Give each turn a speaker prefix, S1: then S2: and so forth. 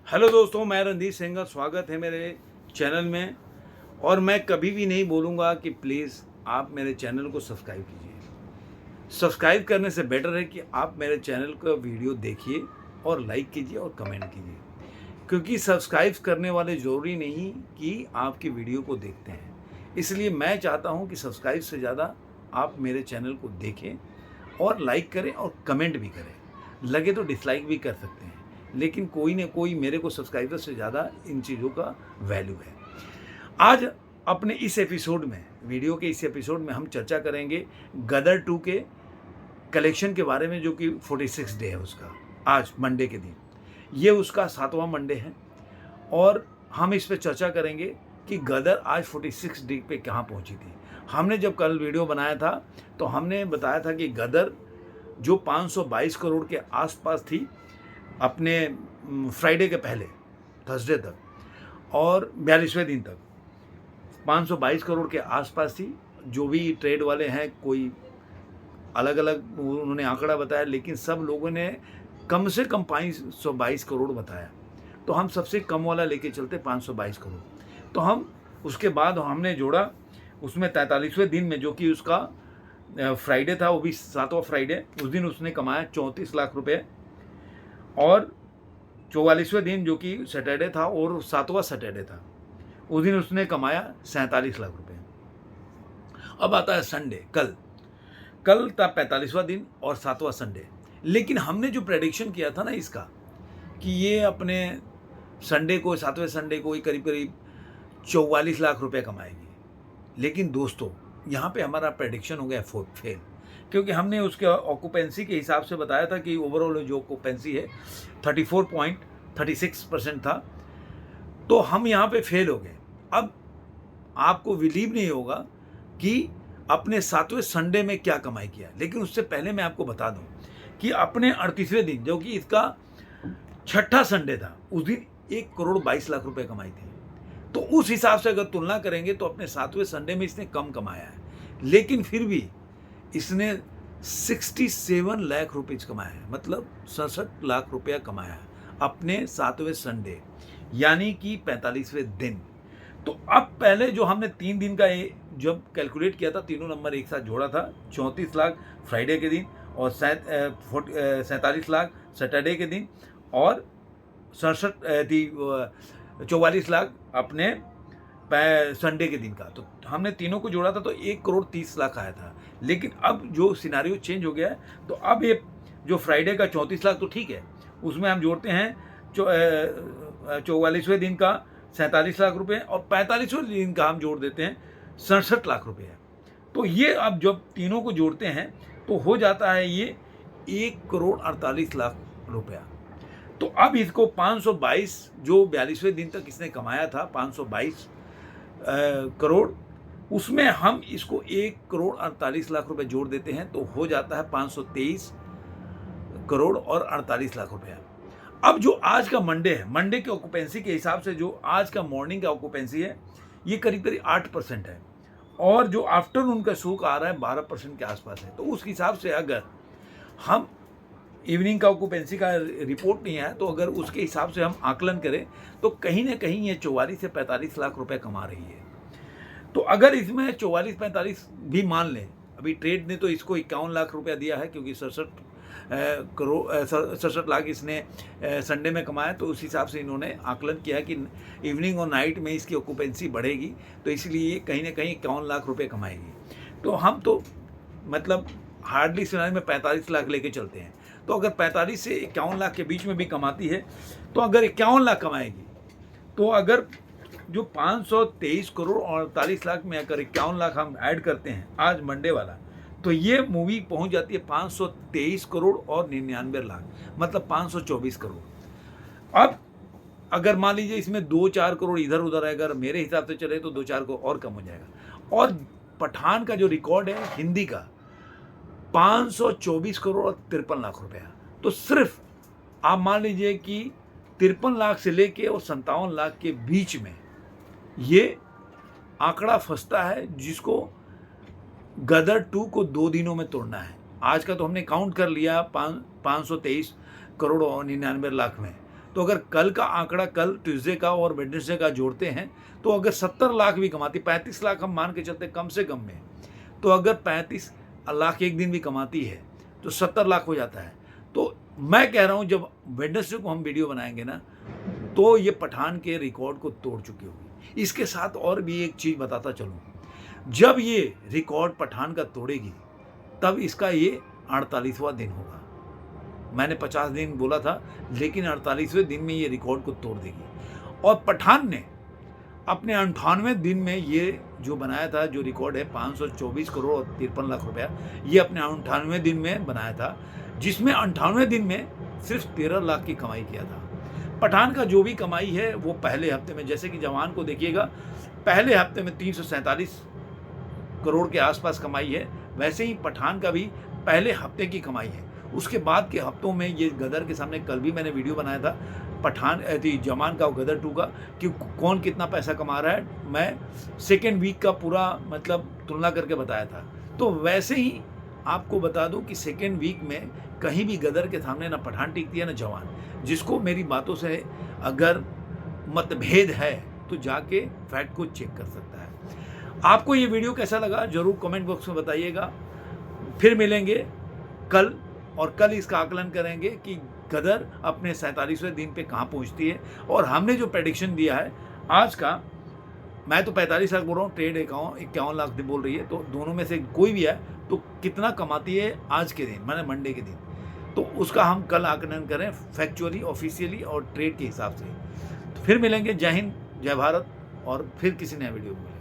S1: Hello दोस्तों, मैं रणधीर सिंह, स्वागत है मेरे चैनल में। और मैं कभी भी नहीं बोलूँगा कि प्लीज़ आप मेरे चैनल को सब्सक्राइब कीजिए। सब्सक्राइब करने से बेटर है कि आप मेरे चैनल का वीडियो देखिए और लाइक कीजिए और कमेंट कीजिए, क्योंकि सब्सक्राइब करने वाले ज़रूरी नहीं कि आपकी वीडियो को देखते हैं। इसलिए मैं चाहता हूँ कि सब्सक्राइब से ज़्यादा आप मेरे चैनल को देखें और लाइक करें और कमेंट भी करें। लगे तो डिसलाइक भी कर सकते हैं, लेकिन कोई न कोई मेरे को सब्सक्राइबर से ज़्यादा इन चीज़ों का वैल्यू है। आज अपने इस एपिसोड में, वीडियो के इस एपिसोड में हम चर्चा करेंगे गदर 2 के कलेक्शन के बारे में, जो कि 46 डे है उसका। आज मंडे के दिन ये उसका 7वां मंडे है और हम इस पे चर्चा करेंगे कि गदर आज 46 डे पे कहाँ पहुँची थी। हमने जब कल वीडियो बनाया था तो हमने बताया था कि गदर जो 522 करोड़ के आसपास थी अपने फ्राइडे के पहले, थर्सडे तक, और 42वें दिन तक 522 करोड़ के आसपास थी। जो भी ट्रेड वाले हैं, कोई अलग अलग उन्होंने आंकड़ा बताया, लेकिन सब लोगों ने कम से कम 522 करोड़ बताया। तो हम सबसे कम वाला लेके चलते 522 करोड़। तो हम उसके बाद हमने जोड़ा उसमें 43वें दिन में, जो कि उसका फ्राइडे था, वो भी 7वां फ्राइडे, उस दिन उसने कमाया 34 लाख रुपए। और 44वें दिन जो कि सैटरडे था और 7वां सैटरडे था, उस दिन उसने कमाया 47 लाख रुपए। अब आता है संडे, कल था 45वां दिन और 7वां संडे। लेकिन हमने जो प्रेडिक्शन किया था ना इसका, कि ये अपने संडे को, 7वें संडे को, ये करीब करीब 44 लाख रुपए कमाएगी। लेकिन दोस्तों, यहाँ पे हमारा प्रेडिक्शन हो गया फेल, क्योंकि हमने उसके ऑक्यूपेंसी के हिसाब से बताया था कि ओवरऑल जो ऑक्यूपेंसी है 34.36% था। तो हम यहाँ पे फेल हो गए। अब आपको बिलीव नहीं होगा कि अपने 7वें संडे में क्या कमाई किया। लेकिन उससे पहले मैं आपको बता दूं कि अपने 38वें दिन, जो कि इसका 6ठा संडे था, उस दिन 1 करोड़ 22 लाख रुपए कमाई थी। तो उस हिसाब से अगर तुलना करेंगे तो अपने 7वें संडे में इसने कम कमाया है, लेकिन फिर भी इसने 67 लाख रुपए कमाया है, मतलब 67 लाख रुपया कमाया है अपने 7वें संडे, यानी कि 45वें दिन। तो अब पहले जो हमने 3 दिन का जब कैलकुलेट किया था, तीनों नंबर एक साथ जोड़ा था, 34 लाख फ्राइडे के दिन और 47 लाख सैटरडे के दिन और 44 लाख अपने संडे के दिन का। तो हमने तीनों को जोड़ा था तो 1 करोड़ 30 लाख आया था। लेकिन अब जो सिनारियो चेंज हो गया है, तो अब ये जो फ्राइडे का 34 लाख तो ठीक है, उसमें हम जोड़ते हैं 44वें दिन का 47 लाख रुपए और 45वें दिन का हम जोड़ देते हैं 67 लाख रुपए। तो ये अब जब तीनों को जोड़ते हैं तो हो जाता है ये 1 करोड़ 48 लाख रुपया। तो अब इसको 522, जो 42वें दिन तक इसने कमाया था 522 करोड़, उसमें हम इसको 1 करोड़ 48 लाख रुपए जोड़ देते हैं तो हो जाता है 523 करोड़ और 48 लाख रुपया। अब जो आज का मंडे है, मंडे के ऑक्यूपेंसी के हिसाब से जो आज का मॉर्निंग का ऑक्यूपेंसी है, ये करीब करीब 8% है और जो आफ्टरनून का शो का आ रहा है 12% के आसपास है। तो उस हिसाब से अगर हम इवनिंग का ऑक्यूपेंसी का रिपोर्ट नहीं आया, तो अगर उसके हिसाब से हम आकलन करें तो कहीं ना कहीं ये 44 से 45 लाख रुपए कमा रही है। तो अगर इसमें 44-45 भी मान लें, अभी ट्रेड ने तो इसको 51 लाख रुपया दिया है, क्योंकि 67 लाख इसने संडे में कमाया, तो उस हिसाब से इन्होंने आकलन किया कि इवनिंग और नाइट में इसकी ऑक्यूपेंसी बढ़ेगी, तो इसलिए कहीं ना कहीं 51 लाख रुपए कमाएगी। तो हम तो मतलब हार्डली सिनारी में 45 लाख लेके चलते हैं। तो अगर 45 से 51 लाख के बीच में भी कमाती है, तो अगर 51 लाख कमाएगी, तो अगर जो 523 करोड़ और 48 लाख में अगर 51 लाख हम ऐड करते हैं आज मंडे वाला, तो ये मूवी पहुंच जाती है 523 करोड़ और 99 लाख, मतलब 524 करोड़। अब अगर मान लीजिए इसमें 2-4 करोड़ इधर उधर है, अगर मेरे हिसाब से चले तो 2-4 को और कम हो जाएगा। और पठान का जो रिकॉर्ड है हिंदी का, 524 करोड़ और 53 लाख रुपया। तो सिर्फ आप मान लीजिए कि 53 लाख से लेके और 57 लाख के बीच में ये आंकड़ा फंसता है, जिसको गदर 2 को 2 दिनों में तोड़ना है। आज का तो हमने काउंट कर लिया 523 करोड़ और 99 लाख में, तो अगर कल का आंकड़ा, कल ट्यूसडे का और वेडनेसडे का जोड़ते हैं तो अगर 70 लाख भी कमाती, 35 लाख हम मान के चलते कम से कम में, तो अगर 35 लाख एक दिन भी कमाती है तो 70 लाख हो जाता है। तो मैं कह रहा हूँ जब वेडनेसडे को हम वीडियो बनाएंगे ना तो ये पठान के रिकॉर्ड को तोड़ चुकी होगी। इसके साथ और भी एक चीज़ बताता चलूँ, जब ये रिकॉर्ड पठान का तोड़ेगी तब इसका ये 48वां दिन होगा। मैंने 50 दिन बोला था, लेकिन 48वें दिन में ये रिकॉर्ड को तोड़ देगी। और पठान ने अपने 98वें दिन में ये जो बनाया था, जो रिकॉर्ड है 524 करोड़ और 53 लाख रुपया, ये अपने 98वें दिन में बनाया था, जिसमें 98वें दिन में सिर्फ 13 लाख की कमाई किया था। पठान का जो भी कमाई है वो पहले हफ्ते में, जैसे कि जवान को देखिएगा, पहले हफ्ते में 347 करोड़ के आसपास कमाई है, वैसे ही पठान का भी पहले हफ्ते की कमाई है। उसके बाद के हफ्तों में ये गदर के सामने, कल भी मैंने वीडियो बनाया था पठान जवान का और गदर 2 का, कि कौन कितना पैसा कमा रहा है, मैं सेकेंड वीक का पूरा मतलब तुलना करके बताया था। तो वैसे ही आपको बता दूं कि सेकेंड वीक में कहीं भी गदर के सामने ना पठान टिकती है ना जवान। जिसको मेरी बातों से अगर मतभेद है तो जाके फैक्ट को चेक कर सकता है। आपको ये वीडियो कैसा लगा जरूर कमेंट बॉक्स में बताइएगा। फिर मिलेंगे कल और कल इसका आकलन करेंगे कि गदर अपने 47वें दिन पे कहाँ पहुँचती है। और हमने जो प्रेडिक्शन दिया है आज का, मैं तो 45 लाख बोल रहा हूँ, ट्रेड 51 लाख बोल रही है, तो दोनों में से कोई भी है तो कितना कमाती है आज के दिन, मैंने मंडे के दिन, तो उसका हम कल आकलन करें फैक्चुअली, ऑफिशियली और ट्रेड के हिसाब से। तो फिर मिलेंगे। जय हिंद, जय भारत, और फिर किसी नए वीडियो में।